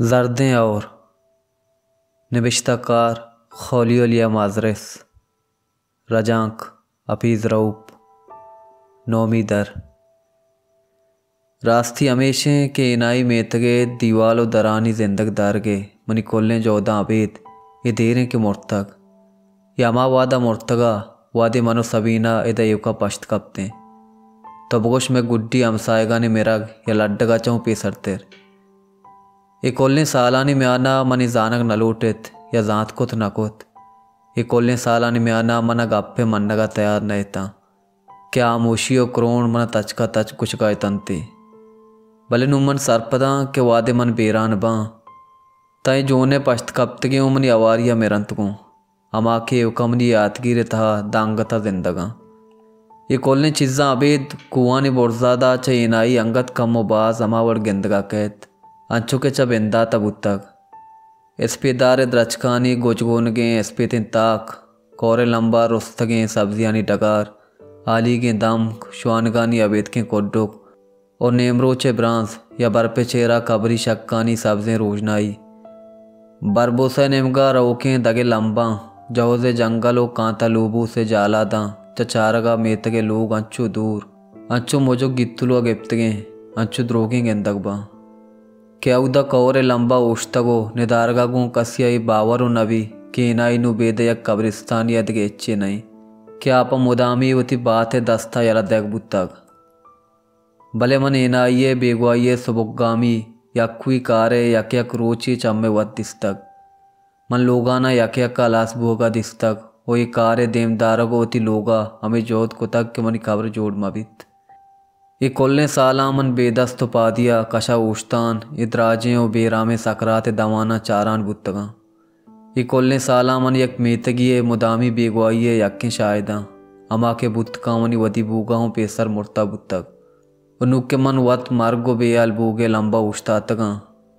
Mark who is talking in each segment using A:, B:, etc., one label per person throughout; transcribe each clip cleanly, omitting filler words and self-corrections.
A: ज़र्दें और नबिश्ताकार खौलिया माजरस रजांक हफीज़ रऊप नौमी दर रास्ती हमेशे के इनाई मेतगे दीवालो दरानी जिंदग दारगे मनी कोल्लें जोदा अबेद ये देरें के मुर्तग यामा वादा मुर्तगा वादे मनो सबीना इदा युका पश्त कपते तो बगोश में गुड्डी हमसाएगा ने मेरा या लड्डगा चाहूँ पेसरतेर ये कोल्लें सालानी में आना मनी जानक नलूटित या जात कुत नकुत ये कोल्लें सालानी में आना मना गप्पे मनगा तैयार न था क्या आमोशियो क्रोण मन तच का तच कुछ का तंती भले नुमन सरपदा के वादे मन बेरान बाँ तय जोने पश्त कप्तगे मनी अवारिया मेरंत को अमा के उकमनी यादगिर था दांगता जिंदगा ये कोल्लें चीज़ा अबेद कुआनी बोरजादा च इनाई अंगत कमोबाज अमावर गेंदगा कहत अंचो के च बेंदा तबुतक एस्पेदारे द्रचकानी गोचगोनगे एस्पेतिन ताक कोरे लंबा रुस्तगे सब्जियानी डगार आली के दम शुआनगानी अबेद के कोड्डुक और नेमरोचे ब्रांस या बरपे चेरा कबरी शक्कानी सब्जें रोजनाई बरबोसा नेमगा रोकें दगे लंबा जहोजे जंगलों कांता लूबू से जालादा चचारगा मेतगे लोग अंचो दूर अंचो मोजो गित्तुलो गिप्तगे अंचो द्रोगे गेंदगबा क्या उदा कौरे लंबा उश्तगो निदारगागों कसियाई बावरो नबी के इनाई नु बेदयक कब्रिस्तान यदगे इच्छे नहीं क्या आप मुदामी वती बात है दस्ता यला देख बुतक भले मन इनाइये बेगवाइये सुबुगामी यक्वी कारे यक यक रोची चम्मे वत दिस्तक मन लोगाना यक यक का लास भोगा दिस्तक वो ये कारे देमदारगो वती लोगा हमें जोत को तक के मनी खबर जोड़ मबित ये कोल्लें सालामन बेदस्त पादिया कशा उश्तान इदराजें और बेरामे सकरात दवाना चारान बुतगा ये कोल्लें सालामन यक मेतगिए मुदामी बेगवाइये यक्के शायदा अमा के बुतका मनी वदी बूगाहों पेसर मुर्ता बुतक उनुक के मन वत मार्गो बेयाल बूगे लंबा उश्तातगा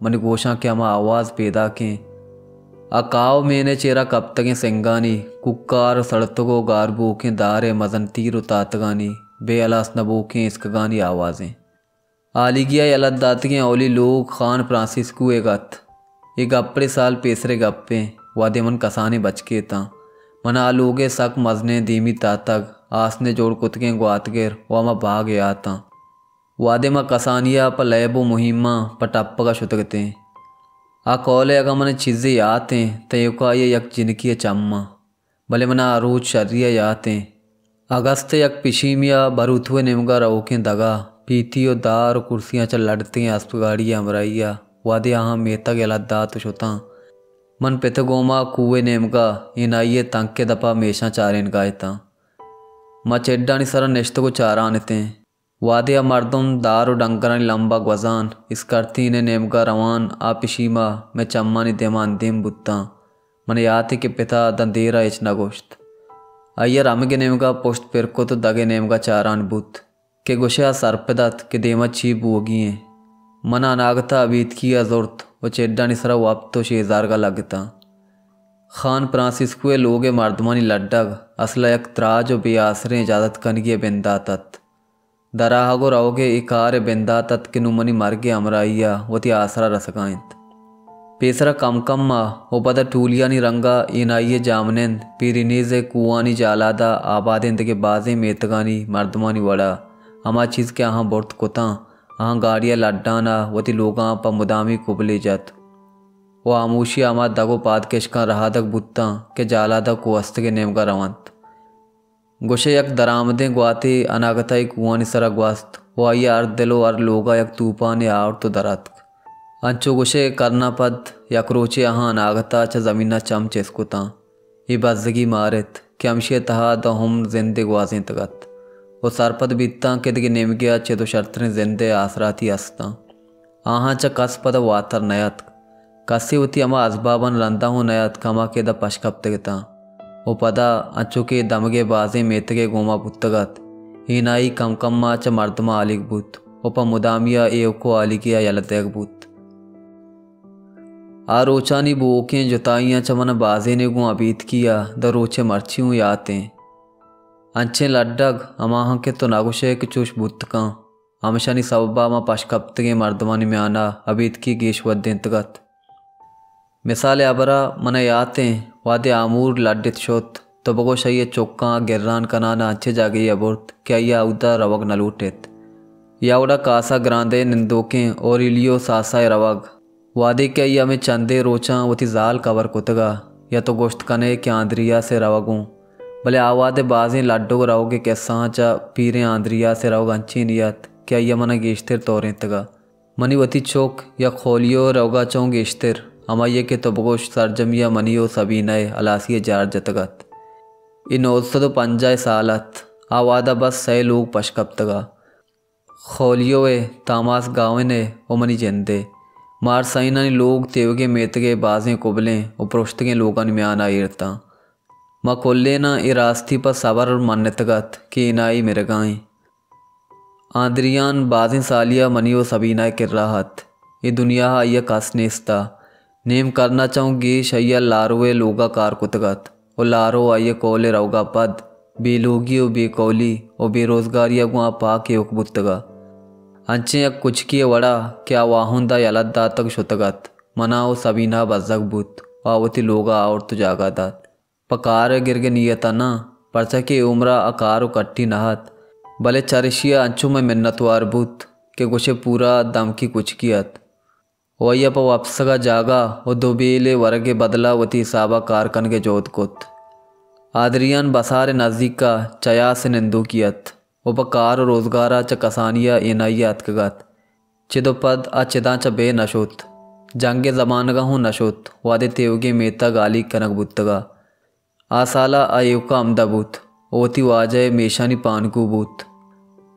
A: मनी गोशा के अमा आवाज़ पैदा के अकाव मैंने चेरा कब तक सेंगानी कुक्कार सड़तगो गारबू के दारे मजन तीर उतातगानी बेअलास नबूकें इसकगानी आवाज़ें आलिगिया यलदातगे औली लोग खान फ्रांसिस्को एगत ये गप्पे साल पेसरे गप्पे वादे मन कसाने बचके ता मना आलोगे सक मजने दीमी तातक आसने जोड़ कुतगे ग्वातगेर वामा भाग याता वादे मा कसानिया प लैबो मुहिम्मा पटप्पगा शुतगते आ कौले अगा मन चीज़ें यातें तयुका ये यक जिनकी चम्मा भले मना आरूज शर्रिया यातें अगस्त यक पिशीमिया बरूथुए निमगा रोकें दगा पीतियो दार कुर्सियाँ चल लड़ती हैं अस्पगाड़ियाँ अमराइया वादे यहाँ मेता गलदा तो शुता मन पितगोमा कुए नेमगा इनाइये तंग के दपा मेशा चारेन गायता मा चेड्डानी सरा निश्त को चारानते वादे या मर्दम दार डंकरानी लंबा गजान इस करती ने नेमगा रवान आ पिशीमा मैं चम्मानी देमान देम बुत्ता मन याते के पिता दंदेरा इच नगोश्त अय्यर अमगे नेमगा पोस्ट पेरको तो दगे नेमगा चारान बुत के गुशा सरपदत के देमा छी बुगिए मना नागता अबीत की अजुर्त वो चेड्डा निसरा वाप तो शेजारगा लगता खान फ्रांसिस्को लोगे मर्दमानी लड्डग असला यक त्राज व बेआसरें इजाजत कनगिए बेंदातत दराहगो रहोगे इकार बेंदातत के नुमनी मरगे अमराइया वती आसरा रसकायंत पेसरा कम मा वो पदा टूलियानी रंगा इनाइये जामनेंद पीरिनीज़े कुआनी जालादा आबादेंद के बाजे मेतगानी मर्दमानी वड़ा अमा चीज़ के अहाँ बोर्त कोता अहाँ गाड़िया लड्डाना वती लोगा पा मुदामी कुबले जत वो आमूशी अमा दगो पादकेश का रहादक बुत्ता के जालादा कुवस्त के नेमगा रवंत गुशे यक दरामदें ग्वाते अनागताई कुआनी सरा ग्वास्त वो आइए अर्द दिलो अर लोगा यक तूफान आउट तो दरात अंचो गुशे करना पद यकरोचे यहाँ नागता च ज़मीना चम चेस्कुता ये बजगी मारित क्यमशे तहा दहुम जिंदे ग्वाजें तगत वो सरपद बीतता के दगे नेम गया चे तो शर्तरें जिंदे आसराती अस्ता आहाँ च कस पद वातर नयत कसी उती अमा असबाबन रंदा हो नयत कमा के द पशकप तगता वो पदा अंचो के दमगे बाजे मेतगे गोमा पुतगत ही नाई कम मा च मर्दमा आलिक बुत वो प मुदामिया एवको आलिकिया यलतेग बुत आ रोचानी बोकें जुताइयाँ चमन बाजे ने गो अबीत किया द रोचे मर्चियों याते अंचे लड्डग अमाह के तो नागुशे के चुश बुतका हमशानी सबबा मा पशकप्तगे मर्दमानी में आना अबीत की गेश वद्यंतगत मिसाल अबरा मन याते वादे आमूर लाडित शोत तो बगो शय चोक्का गिर्रान कनाना अच्छे जागे अबुर्त क्या या उदा रवग नलूटेत यावड़ा कासा ग्रांदे निंदोके और इलियो सासा रवग वादे क्या या में चंदे रोचा वती जाल कवर कुतगा या तो गोश्त कने क्या आंद्रिया से रवगूँ भले आवादे बाजें लाडो रहोगे क्या सांचा पीरे आंद्रिया से रहोग अंची नियत क्या या मन गेश्तिर तोरें तगा मनी वती चौक या खोलियो रहोगा चौं गेश्तिर अमाये के तो बगोश सरजमिया मनियो सभी नए अलासिय जार जतगत इन ओसदो पंजाय सालत आवादा बस सै लोग पशकब तगा खोलियो वे तामास गाँव ने ओ मनी जेंदे मार सैना लोग तेवगे मेतगे बाजें कुबलें और पृष्ठगे लोगन में आना इरता माँ कोल्ले ना ए रास्ती पर सबर और मन्नतगत कि इनाई मेरे गाएं आंद्रियान बाजें सालिया मनियो सबीना किर्राहत ये दुनिया आइया कासनेस्ता नेम करना चाहूँगी शैया लारोए लोगा कार कुतगत और लारो आइए कोले रहोगा पद बेलोगी और बेकौली और बेरोजगारिया गुआ पा के उकबुतगा अंचे यक कुछ किए वड़ा क्या वाहुंदा यलद्दा तक शुतगत मनाओ सबीना बजक बुत आवती लोगा और तो जागा दात पकार गिरगे नियता ना परचा के उम्रा अकारो कट्टी नहत भले चरशिया अंचु में मिन्नतवार बुत के गुशे पूरा दम की कुछ कियत वैया प वापसगा जागा और दोबेले वर्गे बदला वती साबा कारकन के जोत कुत आदरियान बसारे नज़दीक का चया से निंदू कियत उपकार रोजगारा च कसानिया एनाइया अतकगत चिदो पद आ चिदा च बे नशोत जंगे जमानगा हूँ नशोत वादे तेवगे मेता गाली कनक बुतगा आसाला आयुका अमदाबूत ओती वाजय मेशानी पानकू बूत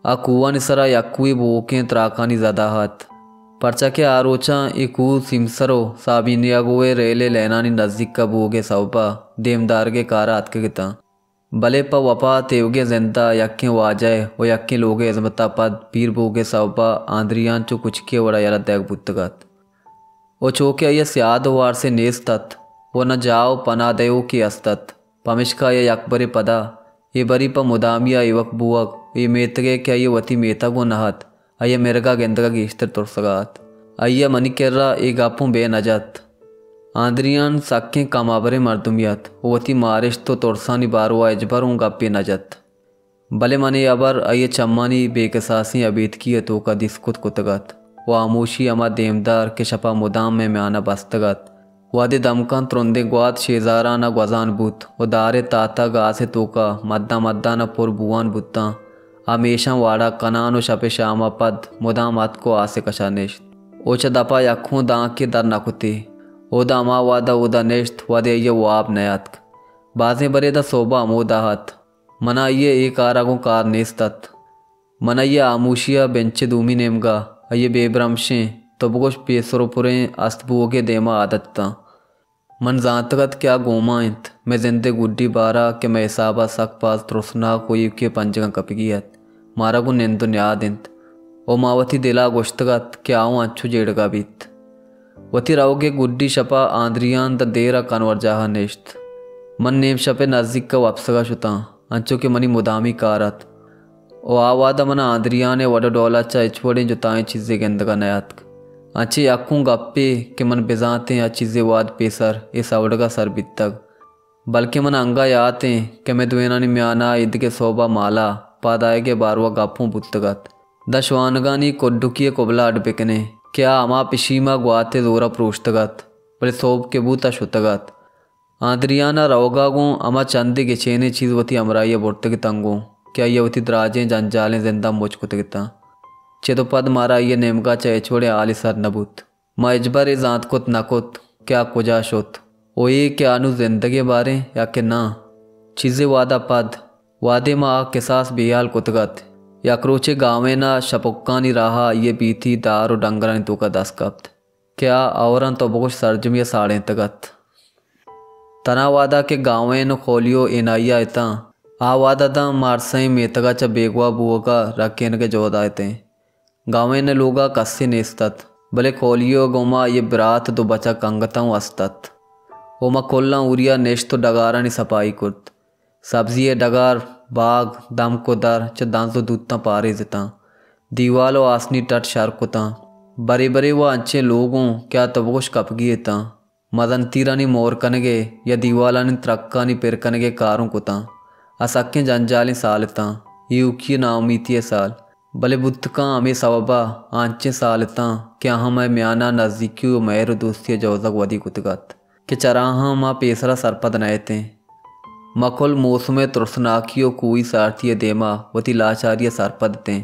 A: आ कुआ निसरा यकुई बोके त्राकानी जदाहत परचा के आरोचा एकू सिमसरो साबिनिया गोए रेले लैनानी नज़दीक का बोगे सौपा देमदार के कारा अतकगिता भले प वपा तेवगे जिंदा यक्के वाजय व यक्के लोगे अजमता पद पीर बोगे सौपा आंद्रियान चो कुछ के वड़ा याला दैग बुतगत ओ चौके ये स्याद वार से नेस्तत वो न जाओ पना दयो की अस्तत पमिश्का ये यकबरे पदा ये बरी प मुदामिया युवक बुवक ये मेतगे क्या ये वती मेता गो नहत अय्या मेरगा गेंदगा गेश्तर तुरसगात अय्या मनी केर्रा ए गापूं बे नजत आंद्रियान सक्के कामाबरे मर्दुमियत वती मारिश तो तुरसानी बारवा एजबरूं गप्पे नजत भले मने अबर अय्या चम्मानी बेकसासी अबीत की तो का दिस्कुत कुतगत व आमोशी अमा देमदार के शपा मुदाम में म्याना बस्तगत वादे दमकान त्रुंदे ग्वाद शेजारा न ग्वजान बुत व दारे ताता गासे तो का मद्दा मद्दा न पुर बुआन बुत्ता हमेशा वाड़ा कनानो शपे शामा पद मुदाम अत को आसे कशानेश्त ओचा दपा यखूँ दाँक के दर नकुती ओदा अमा वादा ओदा नेश्त वादे ये वाब नयात बाजें बरे दा सोबा अमोदाहत मना ये एक आरागों कार नेस्तत मना ये आमूशिया बेंचे दूमी नेमगा अये बेब्रमशें तो बगोश पेसरोपुरें अस्तबुओगे देमा आदत्ता मन जानतगत क्या गोमाइंत मैं जिंदे गुड्डी बारा के मैं हिसाबा सक पास त्रुसना कोई के पंजगा कपगियत मारा गु निंदु न्यादिंत ओ मावती दिला गोश्तगत क्या आऊँ अच्छु जेड़गा बीत वती रावगे गुड्डी शपा आंद्रियान द देरा कनवर जाहा नेश्त मन नेम शपे नज़दीक का वापसगा शुता अंचो के मनी मुदामी कारत ओ आवादा मन आंद्रियाने वड डोला चा इचवड़े जुताएं चीज़ें गेंदगा नयात अच्छे यक्कूँ गप्पे के मन बेजाते या चीज़ें वाद पेसर ए सवड़गा सर बितग बल्कि मन अंगा याते के मैं दुएनानी म्याना इद के सोबा माला पादाए के बारवा गप्पूँ बुतगत दशवानगानी कोड्डुकिए कोबला अडबिकने क्या अमा पिशीमा ग्वाते जोरा प्रोष्टगत बड़े सोब के बूता शुतगत आंद्रियाना रवगागों अमा चंदे के चेने चीज़ वती अमराइया बोर्तगे तंगों क्या ये वती द्राजें जंजालें जिंदा मुझ कुतगता चेतो पद मारा ये नेमका चा एचवड़े आली सर नबूत मा इजबर ए जात कुत नकुत क्या कुजा शोत ओ ये क्या अनु जिंदगी बारे या के ना चीज़े वादा पद वादे मा आग के सास बेयाल कुतगत या क्रोचे गाँवे ना शपुक्कानी राहा ये बीती दार और डंगरानी तो का दस कप्त क्या औरन तो बहुत सरजमिया साड़े तगत तना वादा के गाँवे न खोलियो एनाइया इता आ वादा दा मारसई मेतगा चा बेगवा बुआ रखेन के जोदायते गाँवे ने लोगा कस्से नेस्तत भले खोलियो गोमा ये बरात दो बचा कंगताऊँ अस्तत ओमा कोल्ला उरिया नेश तो डगारा नि सपाई कुर्त सब्जिए डगार बाग दम को दर च दांसो दूता पारे जिता दीवालो आसनी टट शारकुता बरे बरे वो अच्छे लोगों क्या तबोश कपगिए ता మదంతీరని మోర్కనగే या दीवालानि त्रक्कानि पेरकनगे कारों कुता असक्के जंजाली सालता यूकी नाउमीती साल भले बुत्तका अमे सवबा आंचे सालता क्या हम म्याना नज़दीकी मैर दोस्ती जौजक वदी कुतगत के चराहा माँ पेसरा सरपद नयते मकुल मौसम तुरसनाकियो कोई सारथी देमा वती लाचारिय सरपदते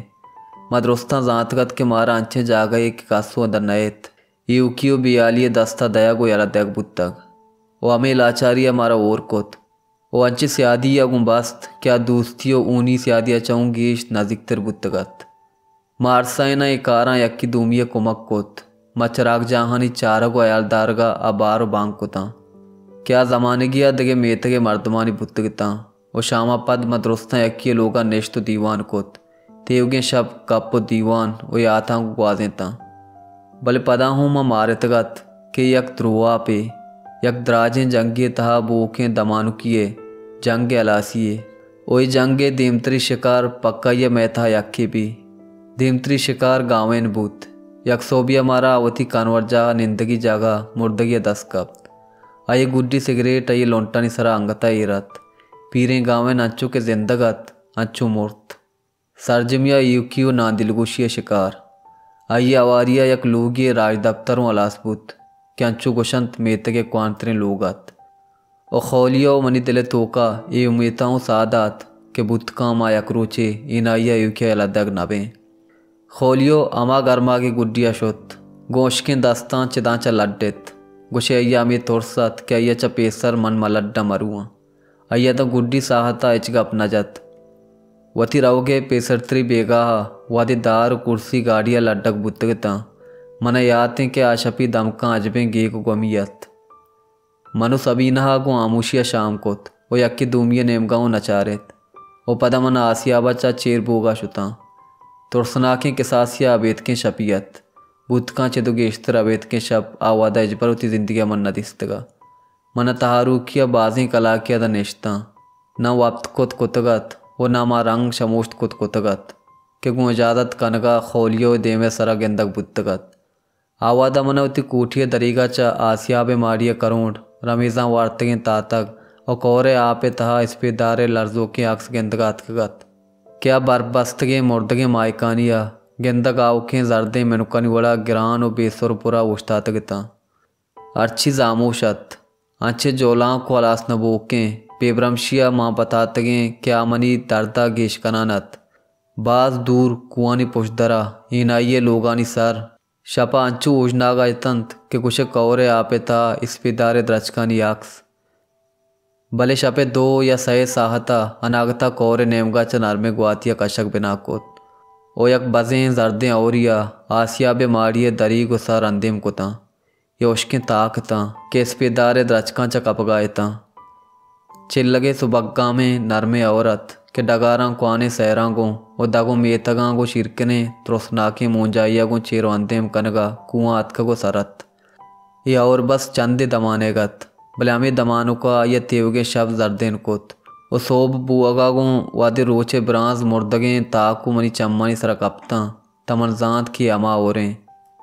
A: मदरुस्ता जातगत के मारा अंचे जा गए कि कासो अंदर नयत यूकियो बियालिय दस्ता दया गो याला देग बुत्तग ओ अमे लाचारिय मारा और कोत ओ अंचे स्यादी या गुम्बास्त क्या दोस्तियो ऊनी स्यादिया चाऊंगीश नजिकतर बुत्तगत मारसाइना एकारा यक्की दूमिया कुमक कोत मचराग जहानी चारगो अयालदारगा अबारो बांग कोता क्या ज़माने गिया दगे मेतगे मर्दमानी बुत्तगता ओ शामा पद मदरुस्ता यक्की लोगा नेश्तो दीवान कोत तेवगे शब कप्पो दीवान ओ याता ग्वाजेता भले पदा हूँ माँ मारतगत के यक त्रुआ पे यक द्राजें जंगे तहा बोखें दमानुकिए जंगे अलासिए ओई जंगे दीमतरी शिकार पक्का ये मैथा यक्के भी दीमतरी शिकार गाँवें बूत यक सोबिया मारा अवती कानवरजा निंदगी जागा मुर्दगी दस कप आये गुड्डी सिगरेट आये लोंटा निसरा अंगता इरत पीरें गाँवें अंचू के जिंदगत अंचू मूर्त सरजमिया यूकियो ना दिलगुशिया शिकार आइए आवारिया यक लोगिए राज दफ्तरों अलासबुत के अंचू गुशंत मेतगे क्वांतरें लोगत ओ खौलिया मनी दिले तोका ए उमेताओं सादात के बुतका मा यकरोचे इनाइया यूकिया अलदग नबे खौलियो अमा गर्मा के गुड्डिया शुत गोशकें दस्तां चिदांचा लड्डेत गुशे अय्या में तोरसत के अय्या चा पेसर मन मलड्डा मरुआ अय्या तो गुड्डी साहता इचगा अपना जत वती रवगे पेसरत्री बेगा वादे दार कुर्सी गाड़िया लड्डक बुतगता मन यातें के आशपी दमका अजबें गे को गमियत मनु सबीनहा गो आमुशिया शाम कोत ओ यक्की दूमिया नेमगाँव नचारेत ओ पदा मन आसिया बच्चा चेर बोगा शुता तुरसनाखें किसासिया अबेदकें शपियत बुतका चेदो गेश्तर अबेदकें शप आवादा इजबर उती जिंदगी मन नदिस्तगा मन तहारूकिया बाजें कला किया द नेश्ता न वक्त कोत कोतगत वो नामा रंग शमोश्त कुत कुतगत के गु इजादत कनगा खौलियो देवे सरा गेंदक बुत्तगत आवादा मनवती कोठिया दरीगा चा आसियाबे मारिया करोड़ रमीज़ा वार्तगें तातक और कौरे आपे तहा इस्पेदारे लर्जो के अक्स गेंदगात कगत क्या बरबस्तगे मुर्दगे मायकानिया गेंदक आउखें जर्दे मेनुकनी वड़ा गिरान और बेसुरपुरा उश्तातगता अर्ची जामोशत अच्छे जोलां को अलास नबोकें पेबरमशिया माँ बतातगें क्या मनी दर्दा गेश कनानत बाज दूर कुआनी पुशदरा इनाइये लोगानी सर शपा अंचू उजनागा तंत के कुछ कौरे आपे था इस्पेदारे द्रचकानी याक्स भले शपे दो या सहे साहता अनागता कौरे नेमगा च नरमे ग्वातिया कशक बिना कोत ओ यक बजें जर्दें औरिया आसिया बे मारिए दरी गो सर अंदेम कोता योशकें ताकता के इस्पेदारे द्रचका च कपगाएता चिल्लगे सुबग्गा में नरमे औरत के डगारां कुआने सैरां गो और दगो मेतगां गो शिरकने त्रोसनाके मूंजाइया गो चेरो अंदेम कनगा कुआं अतक गो सरत ये और बस चंदे दमाने गत भले हमें दमानु का ये तेवगे शब्द जर्देन कोत ओ सोब बुआगा गो वादे रोचे ब्रांज मुर्दगें ताकू मनी चम्मानी सरा कपता तमनजात की अमा ओरें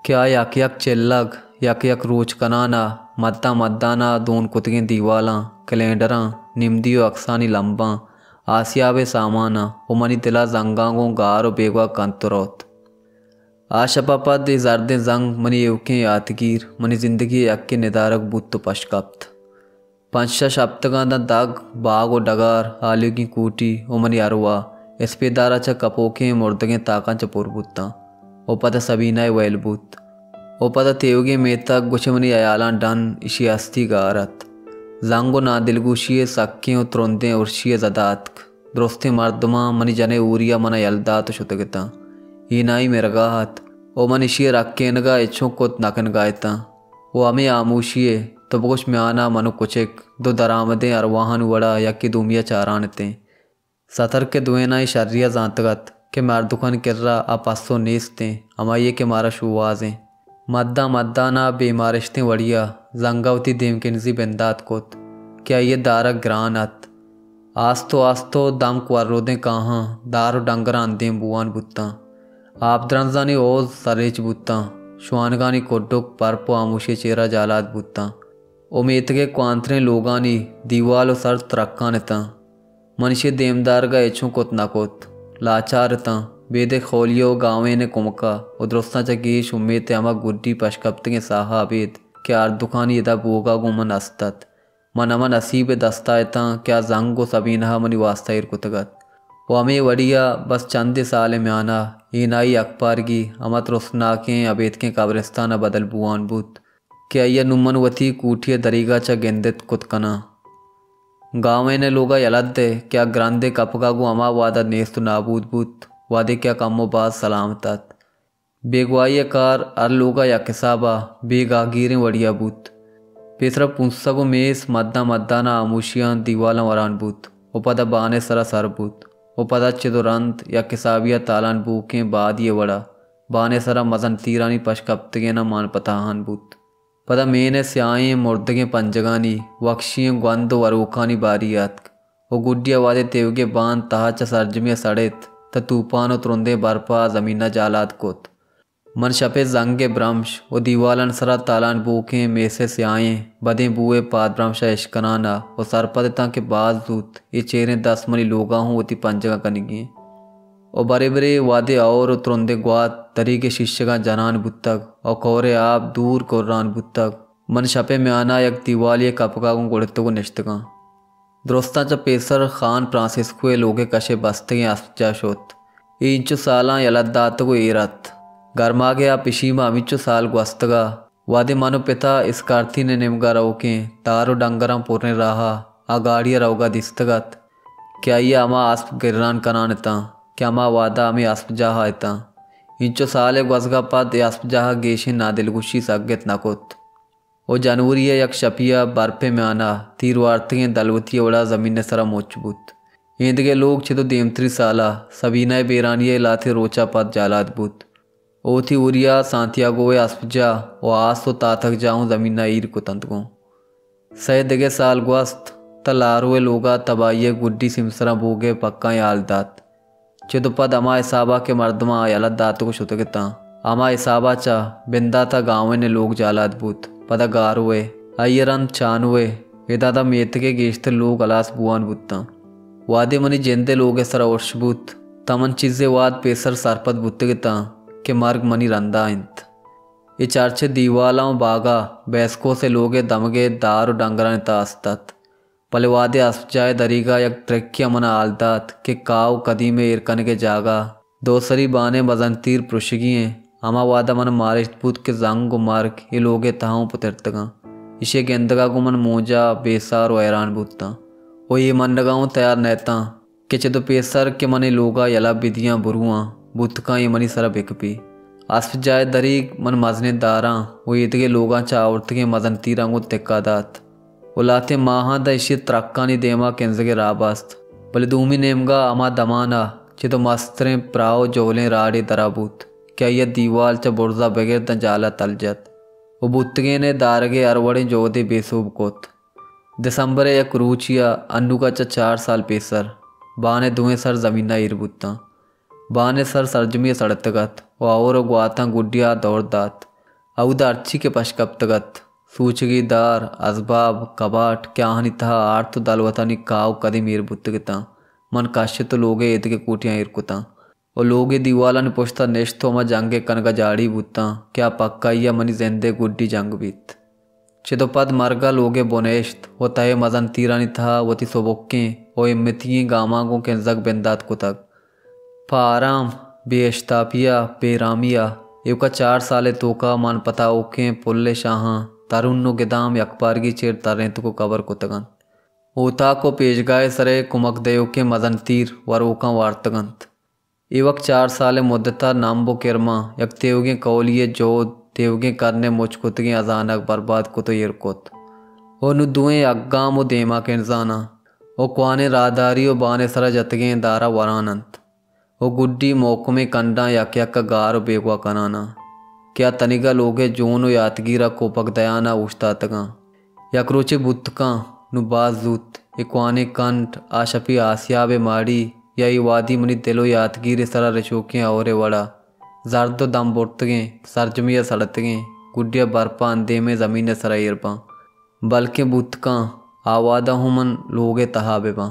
A: क्या यक यक चिल्लग यक यक रोच कनाना मद्दा मद्दाना दोन कुतगें दीवालां कैलेंडरां निमदियो अक्सानी लंबा आसियाबे सामाना उमनी तिला जंगांगों गारो बेगवा कंतरोत आशपा पद जर्दे जंग मनी युकें यातगीर मनी जिंदगी यक्के निदारक बुत तो पशकप्त पंचा शब्दगा द दाग बाग और डगार आलू की कूटी उमनी अरवा इस्पेदारा च कपोकें मुर्दगें ताका च पुरबुत्ता ओ पद सबीना वैलबुत ओ पद तेवगे मेता गुशमनी अयाला डन इशी अस्ती गारत जंगो ना दिलगुशिये सक्के तुरंदे उर्शिये जदातक दुरुस्ते मर्दमा मनी जने ऊरिया मना यलदात शुतगता हीनाई में रगाहत ओ मनिशिये रक्केनगा इच्छों को नकन गायता वो हमें आमूशिये तो बोश में आना मनु कुचेक दो दरामदें अरवाहन वड़ा यक्की दूमिया चारानते सतर के दुएनाई शर्रिया जातगत के मर्दुखन किर्रा आपसो नेस्ते अमाइये के मारा शुवाजें मद्दा मद्दाना बेमारिश्तें वड़िया जंगावती देमकिनजी बेंदात कोत क्या ये दारक ग्रानत आस्तो दम क्वारोदें कहाँ दारो डंगरा अंदेम बुआन बुत्ता आप द्रंजानी ओज सरेच बुत्ता शुआनगानी कोड्डुक परपो आमुशे चेरा जालात बुत्ता ओमेतगे क्वांतरे लोगानी दीवालो सर त्रक्कानता मनुष्य देमदारगा एचों कोत नाकोत लाचारता बेदे खोलियो गाँवे ने कुमका उद्रोस्ता चगीश उम्मीते अमा गुड्डी पशकप्तगे साहा अबेद क्या दुकानी यदा बोगा गुमन अस्तात मन अमा नसीब दस्तायता क्या जंगो सबीनहा मनी वास्ता इरकुतगत वो अमे वड़िया बस चंदे साले में आना ईनाई अकबारगी अमत रोसनाकें अबेद के कब्रिस्तान बदल बुआन बूत क्या यह नुमन वती कूठिए दरीगा च गेंदित कुतकना गाँव ने लोगा यलद्दे क्या ग्रांदे कपगागु अमा वादा नेस्तु नाबूद बूत वादे क्या कमो बाज सलामतात बेगवाई कार अर लोगा या किसाबा बेगागीरें वड़िया बूत पेसरा पुंसगो मेस मद्दा मद्दाना आमुशियां दीवाला वरान बूत उपदा बाने सरा सर बूत उपदा चिदुरंत या किसाबिया तालान बूकें बाद ये वड़ा बाने सरा मजन तीरानी पशकप्तगे न मान पताहान बूत पदा मेने स्याएं मुर्दगे पंजगानी वक्शियों ग्वंद वरूखानी बारियात वो गुड्डिया वादे तेवगे बान तहाचा सरजमिया सड़ेत त तूफानो तुरंदे बरपा जमीना जालात कोत मन शपे जंगे ब्रह्मश वो दीवालन सरा तालान बूखें मेसे स्याएं बदे बुए पाद ब्रह्मशा इश्कनाना वो सरपदता के बाज दूत ये चेहरे 10 मनी लोगा हूँ वती पंजगा कनिगे और बरे बरे वादे और तुरंदे ग्वात तरी के शिष्यगा जनान बुत्तक और कोरे आप दूर कोर्रान बुत्तक मन शपे में आना यक दिवालिये कपकागों गुड़तो को निश्तगा दुरुस्ता च पेसर खान फ्रांसिस्को लोगे कशे बस्ते अस्पजा शोत इंचु साला यलद्दात को एरत गर्मा गया पिशीमा अमिचु साल गुस्तगा वादे मानो पिता इस कारथी ने निमगा रवके तारो डंगरा पुरने रहा आगाड़िया रवगा दिस्तगत क्या ये अमा आस्प गिर्रान कनानता क्या मा वादा अमी अस्पजाहा इता इंचो साले गजगा पद अस्पजाहा गेशे नादिलगुशी सगत नकोत ओ जानवरिया यक शपिया बर्फे में आना तीर वार्तगे दलवतिया वड़ा जमीन सरा मोचबूत इंदगे लोग छितो देमत्री साला सबीना बेरानिया लाथे रोचा पद जालात बूत ओथी उरिया सांतियागो अस्पजा ओ आस तो ताथक जाऊं जमीना ईर को तंतगो सह दगे साल ग्वस्त तलारोए लोगा तबाइये गुड्डी सिमसरा बोगे पक्का यालदात चिदुपद अमा इसाबा के मर्दमा यलदात को शुतगता अमा इसाबा चा बिंदा था गाँव ने लोग जालात बूत पदा गारुए अयरन चानुए वेदादा मेतके गेश्ते लोग अलास बुआन बुत्ता वादे मनी जेंदे लोगे सरा उर्शबूत तमन चीज़े वाद पेसर सरपत बुत्तगता के मार्ग मनी रंदा इंत ये चारचे दीवालाओं बागा बैसको से लोगे दमगे दार डंगरा तास्तत पलवादे अस्पजाए दरीगा यक ट्रेक्या मना आलदात के काव कदीमे इरकन के जागा दोसरी बाने मजनतीर पुरुषगिए अमा वादा मन मारिशपुत के जंग मार्ग ये लोगे तहां पुतरतगा इसे गेंदगा को मन मोजा बेसार वैरान बुत्ता वो ये मंडगाओं तैयार नहता के चेदो पेसर के मने लोगा यला बिदियाँ बुरुआ बुतका ये मनी सरा बिकपी अस्पजाए दरीग मन मजने दारा वो ईदगे लोगा चावरतगे मजनतीरा को तेक्कादात उलाते माहा द इशी त्रक्कानी देमा केंजगे राबास्त बले दूमी नेमगा अमा दमाना चितो मस्तरें प्राव जोलें राड़े दराबूत क्या यह दीवाल च बुर्जा बगैर द जाला तलजत वो बुत्तगे ने दारगे अरवड़े जोदे बेसूब कोत दिसंबरे यक रूचिया अन्नू का 4 साल पेसर बाने दुए सर जमीना इरबुत्ता बाने सर सरजमी सड़तगत और ग्वाता गुड्डिया दौड़दात अउद अर्ची के पशकप्तगत सूचगीदार असबाब कबाट क्या हनी था आर्थ दलवतानी काव कदी मीर बुत्तगता मन काश्य तो लोगे एदगे कूटियाँ इरकुता और लोगे दीवाला ने पुछता नेश्तो मा जंगे कनगा जाड़ी बुत्ता क्या पक्का या मनी जेंदे गुड्डी जंग बीत चिदोपद मरगा लोगे बोनेश्त वो तय मजन तीरानी था वती सोबोक्के ओ इम्मतिये गामागों के जग बेंदात को तक फाराम बेश्तापिया बेरामिया एवका 4 साले तोका मन पता ओके पुल्ले शाहा तरुन्नो गिदाम यकबारगी चेर तरेंत को कबर को तगन ओता को पेशगाए सरे कुमक देव के मदन तीर वरोका वार्तगंत एवक 4 साले मुद्दता नाम्बो किरमा यक तेवगे कौलिये जो तेवगे करने मुचकुतगे अजानक बर्बाद को तो यरकोत ओ नु दुए अग्गाम ओ देमा के इंजाना ओ क्वाने रादारी ओ बाने सरा जतगे दारा वरानंत ओ गुड्डी मोकमे कंडा यक यक गार बेगवा कनाना क्या तनिगा लोगे जोनो यातगीरा कोपक दयाना उछता तगा यकरोचे बुत्तका नुबाजूत इक्वाने कंठ आशपी आसियाबे माड़ी या ये वादी मनी दिलो यातगीरे सरा रचोके और वड़ा जर्दो दम बोटगे सरजमिया सड़तगे गुड्डिया बर्पा अंधे में ज़मीन सरा इरपा बल्कि बुतका आवादा हुमन लोगे तहाबे बा।